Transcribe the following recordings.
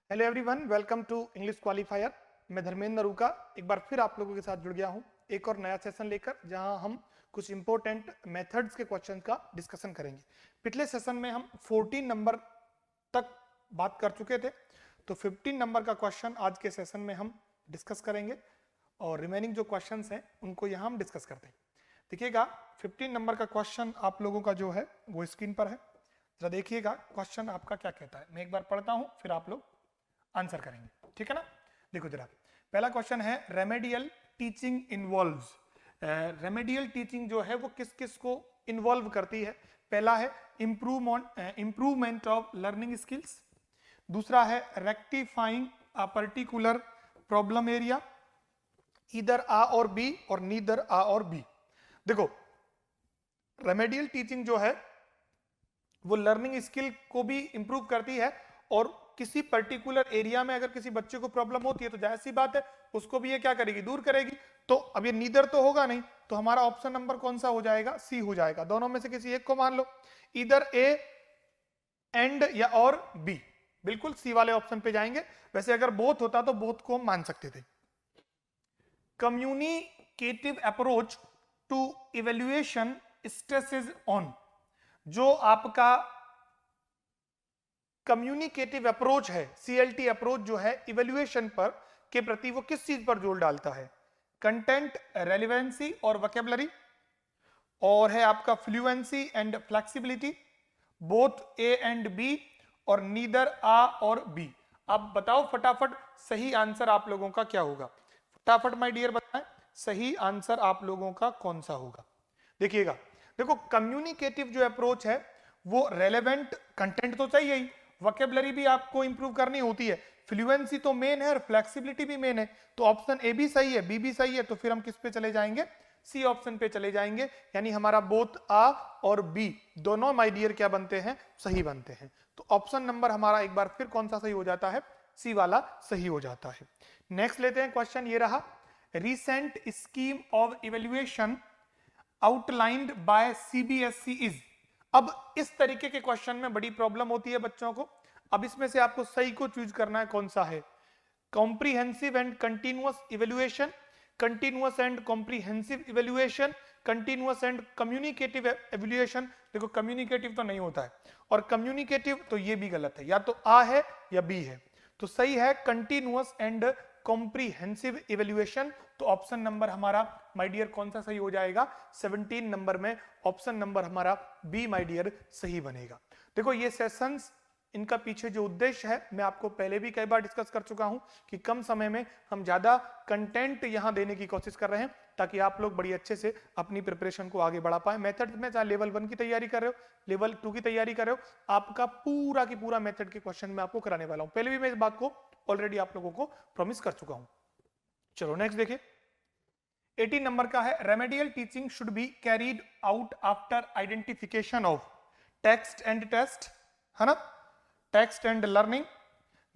Hello everyone, welcome to English qualifier. मैं धर्मेंद्र नरूका एक बार फिर आप लोगों के साथ जुड़ गया हूं एक और नया सेशन लेकर, जहां हम कुछ इंपॉर्टेंट मेथड्स के क्वेश्चन का डिस्कशन करेंगे। पिछले सेशन में हम 14 नंबर तक बात कर चुके थे, तो 15 नंबर का क्वेश्चन आज के सेशन में हम डिस्कस करेंगे और रिमेनिंग जो क्वेश्चन हैं उनको यहाँ हम डिस्कस करते हैं। देखिएगा 15 नंबर का क्वेश्चन आप लोगों का जो है वो स्क्रीन पर है, जरा देखिएगा क्वेश्चन आपका क्या कहता है। मैं एक बार पढ़ता हूँ फिर आप लोग आंसर करेंगे, ठीक है ना। देखो जरा, पहला क्वेश्चन है remedial teaching involves. Remedial teaching जो है वो किस किस को इन्वॉल्व करती है। पहला है इंप्रूवमेंट ऑफ लर्निंग स्किल्स, दूसरा है rectifying a particular problem area, either A और बी और नीदर आ और बी। देखो रेमेडियल टीचिंग जो है वो लर्निंग स्किल को भी इंप्रूव करती है और किसी पर्टिकुलर एरिया में अगर किसी बच्चे को प्रॉब्लम होती है तो जाहिर सी बात है उसको भी ये क्या करेगी, दूर करेगी। तो अब ये नीदर तो होगा नहीं, तो हमारा ऑप्शन नंबर कौन सा हो जाएगा, सी हो जाएगा। दोनों में से किसी एक को मान लो, इधर ए एंड या और बी, बिल्कुल सी वाले ऑप्शन पे जाएंगे। वैसे अगर बोथ होता तो बोथ को हम मान सकते थे। Communicative approach to evaluation stresses on, जो आपका कम्युनिकेटिव अप्रोच है, सीएलटी अप्रोच जो है इवेल्युएशन पर के प्रति, वो किस चीज पर जोर डालता है, कंटेंट, रेलेवेंसी और वोकैबुलरी, और है आपका fluency and flexibility, both A and B, और नीदर आ और बी। अब बताओ फटाफट सही आंसर आप लोगों का क्या होगा, फटाफट माय डियर बताएं सही आंसर आप लोगों का कौन सा होगा। देखिएगा, देखो कम्युनिकेटिव जो अप्रोच है वो रेलेवेंट कंटेंट तो चाहिए ही, वोकैबुलरी भी आपको इंप्रूव करनी होती है, फ्लुएंसी तो मेन है और फ्लेक्सिबिलिटी भी मेन है। तो ऑप्शन ए भी सही है, बी भी सही है, तो फिर हम किस पे चले जाएंगे, सी ऑप्शन पे चले जाएंगे। यानी हमारा बोथ आ और बी दोनों माय डियर क्या बनते हैं, सही बनते हैं। तो ऑप्शन नंबर हमारा एक बार फिर कौन सा सही हो जाता है, सी वाला सही हो जाता है। नेक्स्ट लेते हैं क्वेश्चन, ये रहा, recent scheme of evaluation outlined by CBSE is. अब इस तरीके के क्वेश्चन में बड़ी प्रॉब्लम होती है बच्चों को। अब इसमें से आपको सही को चूज करना है, कौन सा है, comprehensive and continuous evaluation, continuous and comprehensive evaluation, continuous and communicative evaluation. देखो कम्युनिकेटिव तो नहीं होता है और कम्युनिकेटिव तो ये भी गलत है, या तो आ है या बी है। तो सही है कंटिन्यूअस एंड कॉम्प्रिहेंसिव इवेल्युएशन। तो ऑप्शन नंबर हमारा माय डियर कौन सा सही हो जाएगा, 17 नंबर में ऑप्शन नंबर हमारा बी माय डियर सही बनेगा। देखो ये सेशंस, इनका पीछे जो उद्देश्य है मैं आपको पहले भी कई बार डिस्कस कर चुका हूं कि कम समय में हम ज्यादा कंटेंट यहां देने की कोशिश कर रहे हैं ताकि आप लोग बड़ी अच्छे से अपनी प्रिपरेशन को आगे बढ़ा पाए। मेथड में चाहे लेवल 1 की तैयारी कर रहे हो, लेवल 2 की तैयारी कर रहे हो, आपका पूरा की पूरा मेथड के क्वेश्चन मैं आपको कराने वाला हूं। पहले भी मैं इस बात को ऑलरेडी आप लोगों को प्रॉमिस कर चुका हूं। चलो नेक्स्ट देखिए, 18 नंबर का है, remedial teaching should be carried out after identification of text and test, है ना, text and learning,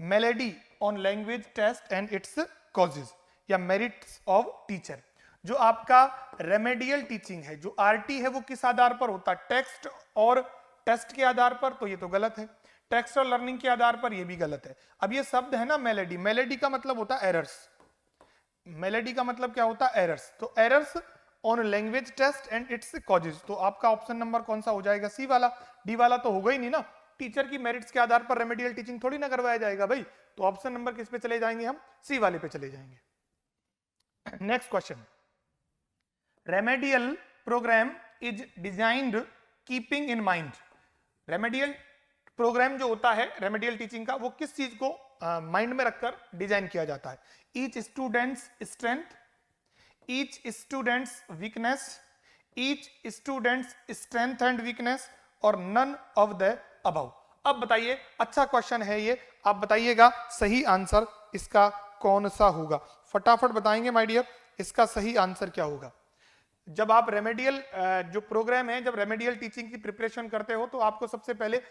malady on language test and its causes, या मेरिट्स ऑफ टीचर। जो आपका रेमेडियल टीचिंग है, जो आरटी है, वो किस आधार पर होता है, टेक्स्ट और टेस्ट के आधार पर, तो ये तो गलत है। टेक्स्ट और लर्निंग के आधार पर, ये भी गलत है। अब ये शब्द है ना मेलेडी, मेलेडी का मतलब होता है एरर्स, मेलेडी का मतलब क्या होता है, एरर्स। तो errors on language test and its causes, तो आपका ऑप्शन नंबर कौन सा हो जाएगा, सी वाला। डी वाला तो होगा ही नहीं ना, टीचर की मेरिट्स के आधार पर रेमेडियल टीचिंग थोड़ी ना करवाया जाएगा भाई। तो ऑप्शन नंबर किस पे चले जाएंगे हम, सी वाले पे चले जाएंगे। Next question, remedial programme is designed keeping in mind. Remedial programme जो होता है रेमेडियल टीचिंग का, वो किस चीज को माइंड में रखकर डिजाइन किया जाता है, each students strength, each students weakness, each students strength and weakness और नन ऑफ द अबव। अब बताइए, अच्छा क्वेश्चन है ये, आप बताइएगा सही आंसर इसका कौन सा होगा, फटाफट बताएंगे माय डियर, इसका सही आंसर क्या होगा। जब आप रेमेडियल जो प्रोग्राम है, जब रेमेडियल टीचिंग की प्रिपरेशन करते हो तो आपको सबसे पहले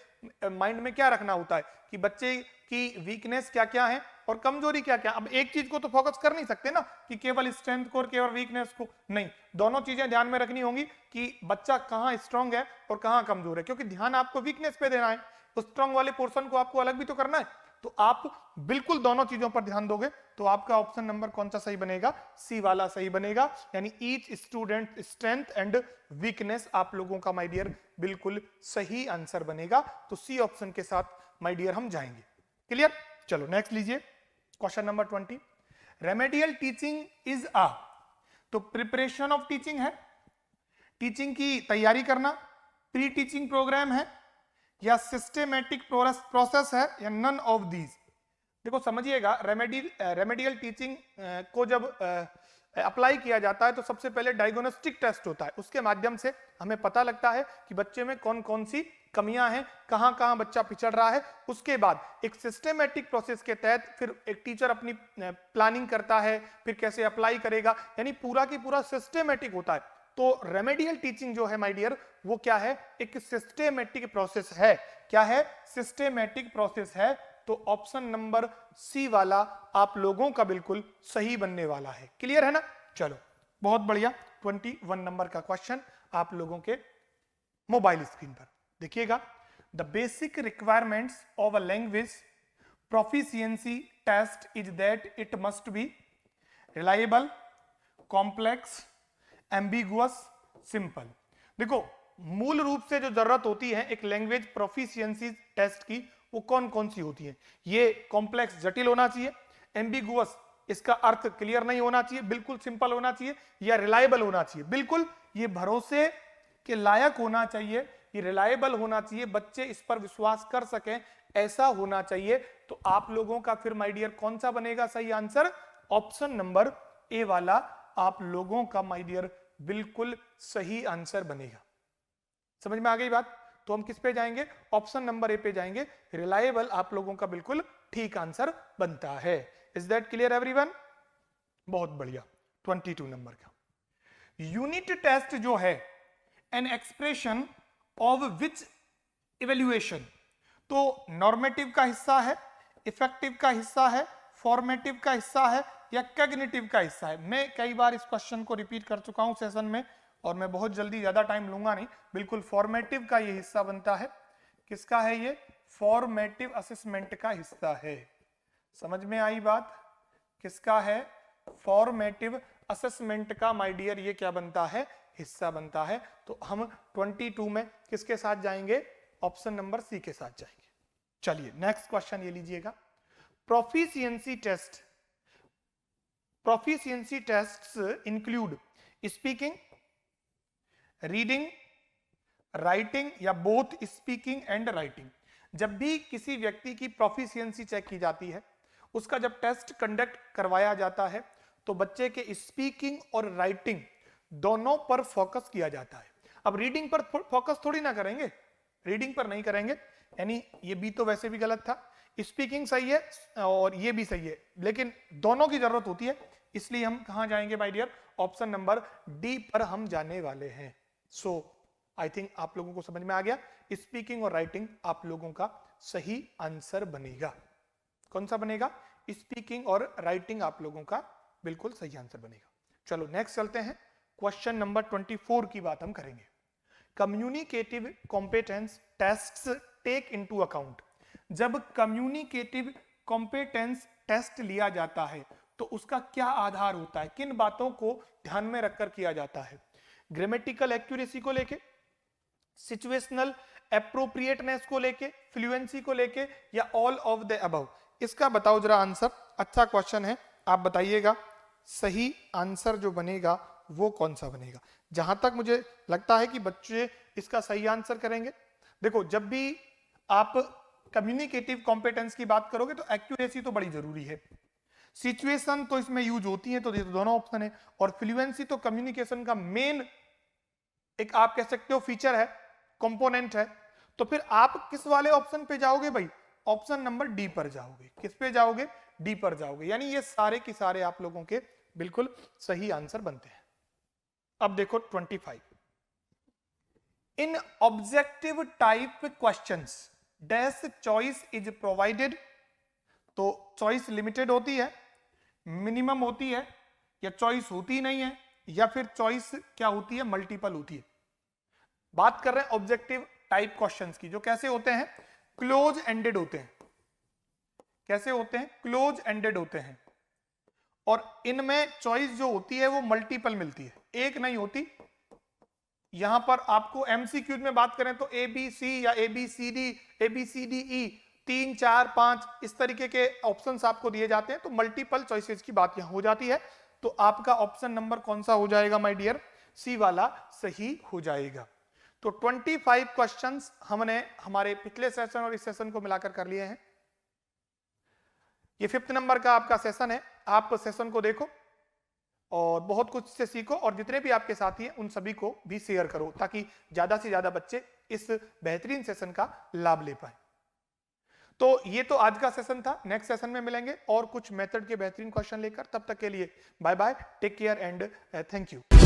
माइंड में क्या रखना होता है कि बच्चे की वीकनेस क्या क्या है और कमजोरी क्या क्या। अब एक चीज को तो फोकस कर नहीं सकते ना कि केवल स्ट्रेंथ को और केवल वीकनेस को, नहीं, दोनों चीजें ध्यान में रखनी होंगी कि बच्चा कहाँ स्ट्रांग है और कहाँ कमजोर है, क्योंकि ध्यान आपको वीकनेस पे देना है, तो स्ट्रांग वाले पोर्शन को आपको अलग भी तो करना है। तो आप बिल्कुल दोनों चीजों पर ध्यान दोगे तो आपका ऑप्शन नंबर कौन सा सही बनेगा, सी वाला सही बनेगा, यानी each student strength and weakness आप लोगों का माय डियर बिल्कुल सही आंसर बनेगा। तो सी ऑप्शन के साथ माय डियर हम जाएंगे। क्लियर? चलो नेक्स्ट लीजिए, question number 20। Remedial teaching is a, तो प्रिपरेशन ऑफ टीचिंग है, टीचिंग की तैयारी करना, प्री टीचिंग प्रोग्राम है, या सिस्टेमेटिक प्रोसेस है, या नन ऑफ दीज। देखो समझिएगा, रेमेडियल टीचिंग को जब अप्लाई किया जाता है तो सबसे पहले डायग्नोस्टिक टेस्ट होता है, उसके माध्यम से हमें पता लगता है कि बच्चे में कौन कौन सी कमियां हैं, कहां कहां बच्चा पिछड़ रहा है। उसके बाद एक सिस्टेमेटिक प्रोसेस के तहत फिर एक टीचर अपनी प्लानिंग करता है, फिर कैसे अप्लाई करेगा, यानी पूरा की पूरा सिस्टेमेटिक होता है। तो रेमेडियल टीचिंग जो है माय डियर वो क्या है, एक सिस्टेमेटिक प्रोसेस है। क्या है? सिस्टेमेटिक प्रोसेस है। तो ऑप्शन नंबर सी वाला आप लोगों का बिल्कुल सही बनने वाला है। क्लियर है ना? चलो बहुत बढ़िया। 21 नंबर का क्वेश्चन आप लोगों के मोबाइल स्क्रीन पर देखिएगा। The basic requirements of a language proficiency test is that it must be reliable, complex, ambiguous, simple. देखो मूल रूप से जो जरूरत होती है एक लैंग्वेज प्रोफिशिएंसी टेस्ट की, वो कौन कौन सी होती है? ये कॉम्प्लेक्स जटिल होना चाहिए, एम्बिगुअस इसका अर्थ क्लियर नहीं होना चाहिए, बिल्कुल सिंपल होना चाहिए, या रिलायबल होना चाहिए, बिल्कुल ये भरोसे के लायक होना चाहिए, ये रिलायबल होना चाहिए, बच्चे इस पर विश्वास कर सकें, ऐसा होना चाहिए। तो आप लोगों का फिर माय डियर कौन सा बनेगा सही आंसर? ऑप्शन नंबर ए वाला आप लोगों का माय डियर बिल्कुल सही आंसर बनेगा। समझ में आ गई बात? तो हम किस पे जाएंगे? ऑप्शन नंबर ए पे जाएंगे, रिलायबल आप लोगों का बिल्कुल ठीक आंसर बनता है। Is that clear everyone? बहुत बढ़िया। 22 नंबर का यूनिट टेस्ट जो है, an expression of which evaluation, तो नॉर्मेटिव का हिस्सा है, इफेक्टिव का हिस्सा है, फॉर्मेटिव का हिस्सा है, या कॉग्निटिव का हिस्सा है। मैं कई बार इस क्वेश्चन को रिपीट कर चुका हूं सेशन में और मैं बहुत जल्दी, ज्यादा टाइम लूंगा नहीं, बिल्कुल फॉर्मेटिव का ये हिस्सा बनता है। किसका है ये? फॉर्मेटिव असेसमेंट का हिस्सा है। समझ में आई बात? किसका है? फॉर्मेटिव असेसमेंट का माय डियर ये क्या बनता है? हिस्सा बनता है। तो हम 22 में किसके साथ जाएंगे? ऑप्शन नंबर सी के साथ जाएंगे। चलिए नेक्स्ट क्वेश्चन ये लीजिएगा। Proficiency test, proficiency tests include speaking, reading, writing, या बोथ स्पीकिंग एंड राइटिंग। जब भी किसी व्यक्ति की प्रोफिशिएंसी चेक की जाती है, उसका जब टेस्ट कंडक्ट करवाया जाता है तो बच्चे के स्पीकिंग और राइटिंग दोनों पर फोकस किया जाता है। अब रीडिंग पर फोकस थोड़ी ना करेंगे, रीडिंग पर नहीं करेंगे, यानी ये भी तो वैसे भी गलत था। स्पीकिंग सही है और ये भी सही है, लेकिन दोनों की जरूरत होती है, इसलिए हम कहां जाएंगे my dear? Option number D पर हम जाने वाले हैं। सो आई थिंक आप लोगों को समझ में आ गया, स्पीकिंग और राइटिंग आप लोगों का सही आंसर बनेगा। कौन सा बनेगा? स्पीकिंग और राइटिंग आप लोगों का बिल्कुल सही आंसर बनेगा। चलो नेक्स्ट चलते हैं, क्वेश्चन नंबर 24 की बात हम करेंगे। Communicative competence tests take into account. जब कम्युनिकेटिव कॉम्पिटेंस टेस्ट लिया जाता है तो उसका क्या आधार होता है, किन बातों को ध्यान में रखकर किया जाता है? ग्रामेटिकल एक्यूरेसी को लेके, सिचुएशनल एप्रोप्रिएटनेस को लेके, फ्लुएंसी को लेके, या ऑल ऑफ द अबव? इसका बताओ जरा आंसर। अच्छा क्वेश्चन है, आप बताइएगा सही आंसर जो बनेगा वो कौन सा बनेगा। जहां तक मुझे लगता है कि बच्चे इसका सही आंसर करेंगे। देखो जब भी आप कम्युनिकेटिव कॉम्पिटेंस की बात करोगे तो एक्यूरेसी तो बड़ी जरूरी है, सिचुएशन तो इसमें यूज होती है, तो ये दोनों ऑप्शन है, और फ्लुएंसी तो कम्युनिकेशन का मेन एक आप कह सकते हो फीचर है, कंपोनेंट है। तो फिर आप किस वाले ऑप्शन पे जाओगे भाई? ऑप्शन नंबर डी पर जाओगे। किस पे जाओगे? डी पर जाओगे। यानी ये सारे के सारे आप लोगों के बिल्कुल सही आंसर बनते हैं। अब देखो 25, in objective type questions dash choice is provided. तो चॉइस लिमिटेड होती है, मिनिमम होती है, या चॉइस होती नहीं है, या फिर चॉइस क्या होती है? मल्टीपल होती है। बात कर रहे हैं ऑब्जेक्टिव टाइप क्वेश्चंस की, जो कैसे होते हैं? क्लोज एंडेड होते हैं। कैसे होते हैं? क्लोज एंडेड होते हैं। और इनमें चॉइस जो होती है वो मल्टीपल मिलती है, एक नहीं होती। यहां पर आपको एमसीक्यूज में बात करें तो ए बी सी या A B C D E 3 4 5 इस तरीके के ऑप्शंस आपको दिए जाते हैं। तो मल्टीपल चॉइसेस की बात यहां हो जाती है। तो आपका ऑप्शन नंबर कौन सा हो जाएगा माय डियर? सी वाला सही हो जाएगा। तो 25 क्वेश्चंस हमने हमारे पिछले सेशन और इस सेशन को मिलाकर कर लिए हैं। ये 5th नंबर का आपका सेशन है। आप सेशन को देखो और बहुत कुछ से सीखो, और जितने भी आपके साथी हैं उन सभी को भी शेयर करो, ताकि ज्यादा से ज्यादा बच्चे इस बेहतरीन सेशन का लाभ ले पाए। तो ये तो आज का सेशन था। नेक्स्ट सेशन में मिलेंगे और कुछ मेथड के बेहतरीन क्वेश्चन लेकर। तब तक के लिए bye bye, take care and thank you.